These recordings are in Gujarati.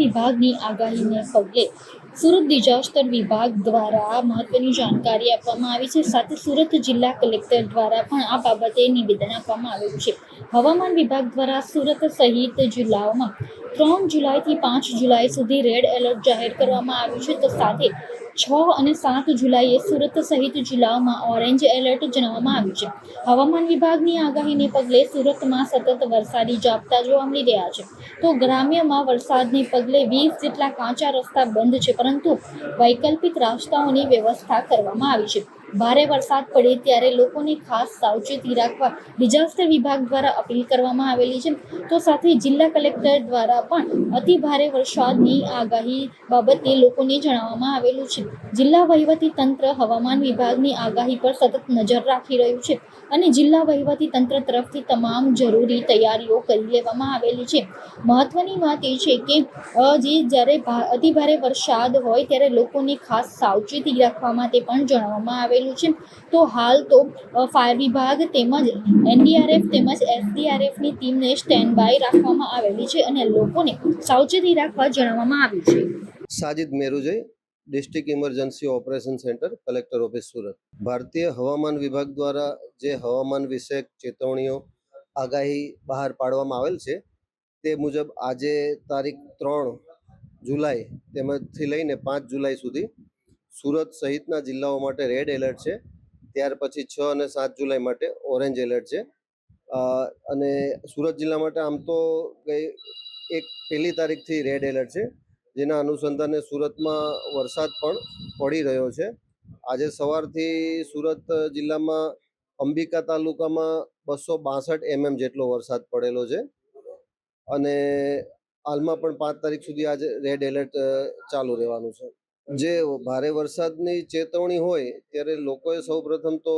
વિભાગની આગાહીને પગલે સુરત ડિઝાસ્ટર વિભાગ દ્વારા મહત્વની જાણકારી આપવામાં આવી છે. સાથે સુરત જિલ્લા કલેક્ટર દ્વારા પણ આ બાબતે નિવેદન આપવામાં આવેલું છે. હવામાન વિભાગ દ્વારા સુરત સહિત જિલ્લાઓમાં 3 જુલાઈથી 5 જુલાઈ સુધી રેડ એલર્ટ જાહેર કરવામાં આવ્યું છે. તો સાથે 6 અને 7 જુલાઈએ સુરત સહિત જિલ્લાઓમાં ઓરેન્જ એલર્ટ જણાવવામાં આવ્યું છે. હવામાન વિભાગની આગાહીને પગલે સુરતમાં સતત વરસાદી ઝાપટા જોવા મળી રહ્યા છે. તો ગ્રામ્યમાં વરસાદને પગલે 20 જેટલા કાચા રસ્તા બંધ છે, પરંતુ વૈકલ્પિક રસ્તાઓની વ્યવસ્થા કરવામાં આવી છે. ભારે વરસાદ પડે ત્યારે લોકોને ખાસ સાવચેતી રાખવા ડિઝાસ્ટર વિભાગ દ્વારા અપીલ કરવામાં આવેલી છે. તો સાથે જિલ્લા કલેક્ટર દ્વારા પણ અતિ ભારે વરસાદની આગાહી બાબતે લોકોને જણાવવામાં આવેલું છે. જિલ્લા વહીવટી તંત્ર હવામાન વિભાગની આગાહી પર સતત નજર રાખી રહ્યું છે અને જિલ્લા વહીવટી તંત્ર તરફથી તમામ જરૂરી તૈયારીઓ કરી લેવામાં આવેલી છે. મહત્વની વાત એ છે કે જ્યારે અતિ ભારે વરસાદ હોય ત્યારે લોકોને ખાસ સાવચેતી રાખવા માટે પણ જણાવવામાં આવેલું છે. તો હાલ તો ફાયર વિભાગ તેમજ એનડીઆરએફ તેમજ એસડીઆરએફની ટીમને સ્ટેન્ડ બાય રાખવામાં આવેલી છે અને લોકોને સાવચેતી રાખવા જણાવવામાં આવ્યું છે. Sajid Merujai, district emergency operation centre, collector office, Surat. ભારતીય હવામાન વિભાગ દ્વારા જે હવામાન વિષયક ચેતવણીઓ આગાહી બહાર પાડવામાં આવેલ છે તે મુજબ આજે તારીખ 3 જુલાઈ તેમજથી લઈને 5 જુલાઈ સુધી સુરત સહિતના જિલ્લાઓ માટે રેડ એલર્ટ છે. ત્યાર પછી 6 અને 7 જુલાઈ માટે ઓરેન્જ એલર્ટ છે. અને સુરત જિલ્લા માટે આમ તો પહેલી તારીખથી રેડ એલર્ટ છે, જેના અનુસંધાને સુરતમાં વરસાદ પણ પડી રહ્યો છે. આજે સવારથી સુરત જિલ્લામાં અંબિકા તાલુકામાં 262 mm જેટલો વરસાદ પડેલો છે અને હાલમાં પણ 5 તારીખ સુધી આજે રેડ એલર્ટ ચાલુ રહેવાનું છે. જે ભારે વરસાદની ચેતવણી હોય ત્યારે લોકોએ સૌપ્રથમ તો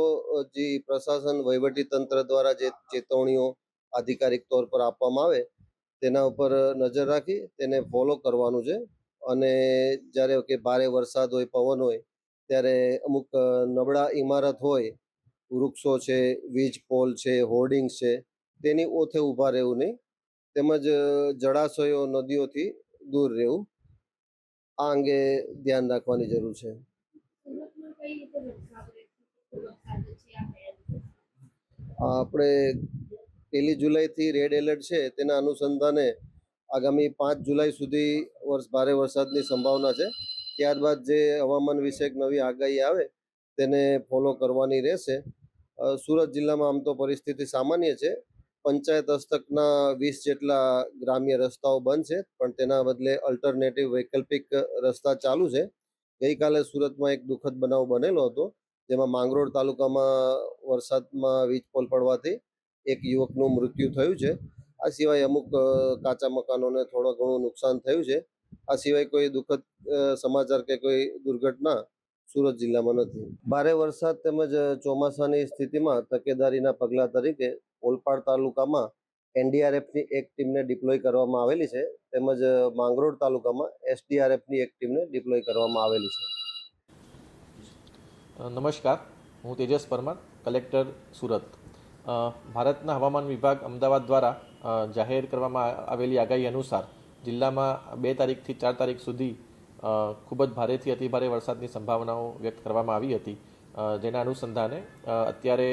જે પ્રશાસન વહીવટી તંત્ર દ્વારા જે ચેતવણીઓ આધિકારિક તौर પર આપવામાં આવે તેના ઉપર નજર રાખી તેને ફોલો કરવાનું છે. અને જ્યારે કે ભારે વરસાદ હોય, પવન હોય ત્યારે અમુક નબળા ઇમારત હોય, વૃક્ષો છે, વીજ પોલ છે, હોર્ડિંગ્સ છે, તેની ઓથે ઊભા રહેવું નહીં, તેમજ જળાશયો, નદીઓથી દૂર રહેવું. આ અંગે ધ્યાન રાખવાની જરૂર છે. આપણે 1 જુલાઈથી રેડ એલર્ટ છે તેના અનુસંધાને આગામી 5 જુલાઈ સુધી ભારે વરસાદની સંભાવના છે. ત્યારબાદ જે હવામાન વિષયક નવી આગાહી આવે તેને ફોલો કરવાની રહેશે. સુરત જિલ્લામાં આમ તો પરિસ્થિતિ સામાન્ય છે. પંચાયત હસ્તકના 20 જેટલા ગ્રામ્ય રસ્તાઓ બંધ છે, પણ તેના બદલે અલ્ટરનેટિવ વૈકલ્પિક રસ્તા ચાલુ છે. ગઈકાલે સુરતમાં એક દુઃખદ બનાવ બનેલો હતો, જેમાં માંગરોળ તાલુકામાં વરસાદમાં વીજ પોલ પડવાથી એક યુવકનું મૃત્યુ થયું છે. આ સિવાય અમુક કાચા મકાનોને થોડું ઘણું નુકસાન થયું છે. આ સિવાય કોઈ દુઃખદ સમાચાર કે કોઈ દુર્ઘટના સુરત જિલ્લામાં નથી. ભારે વરસાદ તેમજ ચોમાસાની સ્થિતિમાં તકેદારીના પગલા તરીકે ઓલપાડ તાલુકામાં એનડીઆરએફની એક ટીમને ડિપ્લોય કરવામાં આવેલી છે, તેમજ માંગરોળ તાલુકામાં એસડીઆરએફની એક ટીમને ડિપ્લોય કરવામાં આવેલી છે. નમસ્કાર, હું તેજસ પરમાર, કલેક્ટર સુરત. ભારતના હવામાન વિભાગ અમદાવાદ દ્વારા જાહેર કરવામાં આવેલી આગાહી અનુસાર જિલ્લામાં 2 તારીખથી 4 તારીખ સુધી ખૂબ જ ભારેથી અતિભારે વરસાદની સંભાવનાઓ વ્યક્ત કરવામાં આવી હતી. જેના અનુસંધાને અત્યારે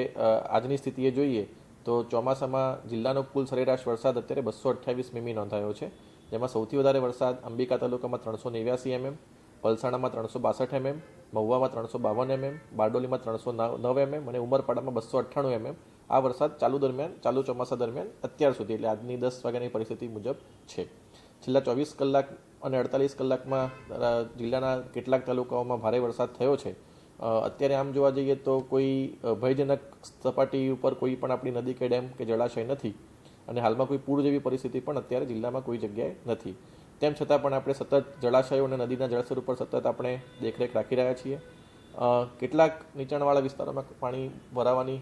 આજની સ્થિતિએ જોઈએ તો ચોમાસામાં જિલ્લાનો કુલ સરેરાશ વરસાદ અત્યારે 228 મીમી નોંધાયો છે, જેમાં સૌથી વધારે વરસાદ અંબિકા તાલુકામાં 389 mm, પલસાણામાં 362 mm, મહુવામાં 352 mm, બારડોલીમાં 309 mm અને ઉમરપાડામાં 298 mm આ વરસાદ ચાલુ ચોમાસા દરમિયાન અત્યાર સુધી એટલે આજની 10 વાગ્યાની પરિસ્થિતિ મુજબ છે. છેલ્લા 24 કલાક અને 48 કલાકમાં જિલ્લાના કેટલાક તાલુકાઓમાં ભારે વરસાદ થયો છે. અત્યારે આમ જોવા જઈએ તો કોઈ ભયજનક સપાટી ઉપર કોઈ પણ આપણી નદી કે ડેમ કે જળાશય નથી અને હાલમાં કોઈ પૂર જેવી પરિસ્થિતિ પણ અત્યારે જિલ્લામાં કોઈ જગ્યાએ નથી. તેમ છતાં પણ આપણે સતત જળાશયો અને નદીના જળસ્તર ઉપર સતત આપણે દેખરેખ રાખી રહ્યા છીએ. કેટલાક નીચાણવાળા વિસ્તારોમાં પાણી ભરાવાની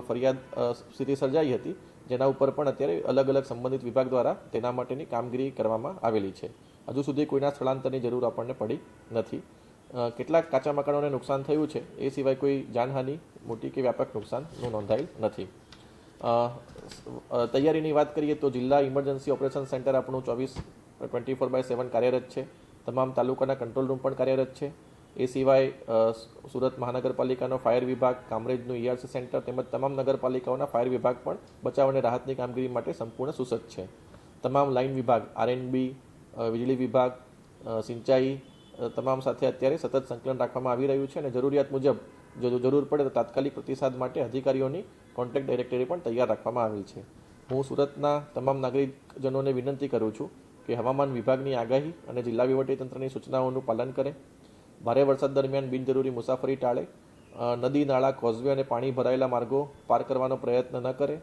ફરિયાદ સ્થિતિ સર્જાઈ હતી, જેના ઉપર પણ અત્યારે અલગ અલગ સંબંધિત વિભાગ દ્વારા તેના માટેની કામગીરી કરવામાં આવેલી છે. હજુ સુધી કોઈના સ્થળાંતરની જરૂર આપણને પડી નથી. કેટલાક કાચા મકાનોને નુકસાન થયું છે, એ સિવાય કોઈ જાનહાનિ મોટી કે વ્યાપક નુકસાનનું નોંધાયેલ નથી. તૈયારીની વાત કરીએ તો જિલ્લા ઇમરજન્સી ઓપરેશન સેન્ટર આપણું 24 24/7 કાર્યરત છે. તમામ તાલુકાના કંટ્રોલ રૂમ પણ કાર્યરત છે. એ સિવાય સુરત મહાનગરપાલિકાનો ફાયર વિભાગ, કામરેજનું ERC સેન્ટર તેમજ તમામ નગરપાલિકાઓના ફાયર વિભાગ પણ બચાવ અને રાહતની કામગીરી માટે સંપૂર્ણ સુસજ્જ છે. તમામ લાઇન વિભાગ, R&B, વીજળી વિભાગ, સિંચાઈ તમામ સાથે અત્યારે સતત સંકલન રાખવામાં આવી રહ્યું છે અને જરૂરિયાત મુજબ જો જરૂર પડે તો તાત્કાલિક પ્રતિસાદ માટે અધિકારીઓની કોન્ટેક્ટ ડાયરેક્ટરી પણ તૈયાર રાખવામાં આવેલ છે. હું સુરતના તમામ નાગરિકજનોને વિનંતી કરું છું કે હવામાન વિભાગની આગાહી અને જિલ્લા વહીવટીતંત્રની સૂચનાઓનું પાલન કરે. ભારે વરસાદ દરમિયાન બિનજરૂરી મુસાફરી ટાળે. નદી, નાળા, કોઝવે અને પાણી ભરાયેલા માર્ગો પાર કરવાનો પ્રયત્ન ન કરે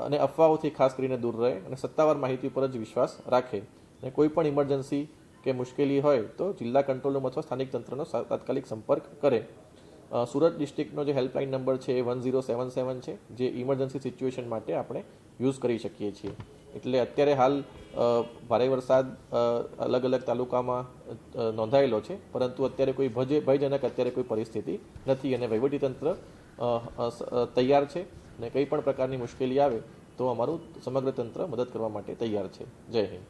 અને અફવાઓથી ખાસ કરીને દૂર રહે અને સત્તાવાર માહિતી પર જ વિશ્વાસ રાખે. અને કોઈ પણ ઇમરજન્સી કે મુશ્કેલી હોય તો જિલ્લા કંટ્રોલ રૂમ અથવા સ્થાનિક તંત્રનો તાત્કાલિક સંપર્ક કરે. સુરત ડિસ્ટ્રિક્ટનો જે હેલ્પલાઇન નંબર છે એ 1077 છે, જે ઇમરજન્સી સિચ્યુએશન માટે આપણે યુઝ કરી શકીએ છીએ. એટલે અત્યારે હાલ ભારે વરસાદ અલગ અલગ તાલુકામાં નોંધાયેલો છે, પરંતુ અત્યારે કોઈ ભયજનક અત્યારે કોઈ પરિસ્થિતિ નથી અને વહીવટીતંત્ર તૈયાર છે અને કંઈ પણ પ્રકારની મુશ્કેલી આવે તો અમારું સમગ્ર તંત્ર મદદ કરવા માટે તૈયાર છે. જય હિન્દ.